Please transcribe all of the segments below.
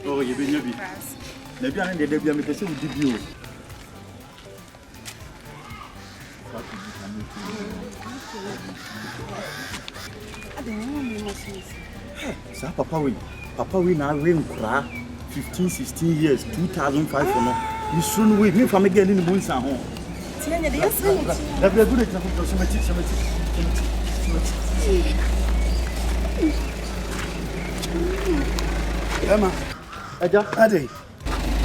Oh, you be maybe. Maybe I need to be a person with you. Sir, Papa, we now ring 15, 16 years, 2005 for now. You soon wait me from again in the moons at home. That's a good example of Emma, Ade,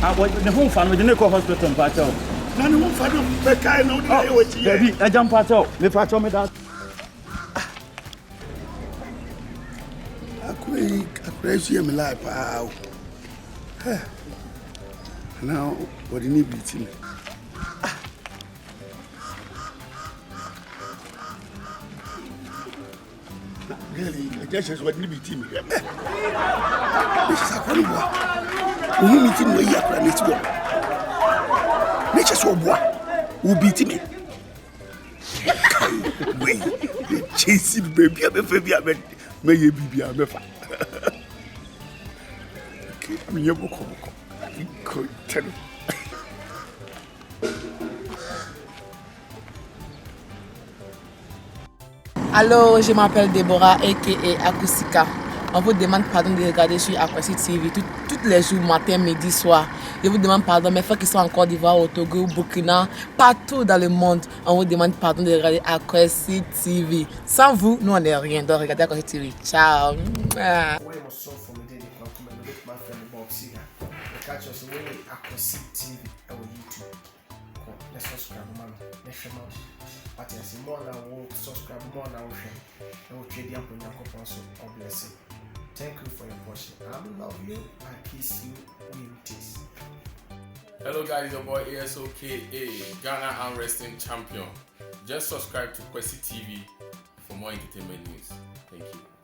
I was in the home family, the Nico Hospital in Patel. None of the kind of baby, I jump Patel, me Patel me that. I crazy him like wow. Now, what do you need beating me? Really, I just what you beating me. This is a funny boy. We meeting where you are planning to go. Nature's what boy who beat me. Wait, chasing baby, I'm a baby, I'm a baby, I'm a fan. Okay, I'm your book. Alors, je m'appelle Déborah, a.k.a. Akusika. On vous demande pardon de regarder sur Akwasi TV tous les jours, matin, midi, soir. Je vous demande pardon, mes frères qui sont en Côte d'Ivoire, au Togo, au Burkina, partout dans le monde, on vous demande pardon de regarder Akwasi TV. Sans vous, nous on n'est rien. Donc regardez Akwasi TV. Ciao. Let's subscribe, man. Let's share but yes, more now will subscribe, more now will share. And we'll trade you up on your coupons. God bless you. Thank you for your watching. I love you. I kiss you. We taste. Hello guys, your boy ASOKA, Ghana Arm Wrestling Champion. Just subscribe to Kwesi TV for more entertainment news. Thank you.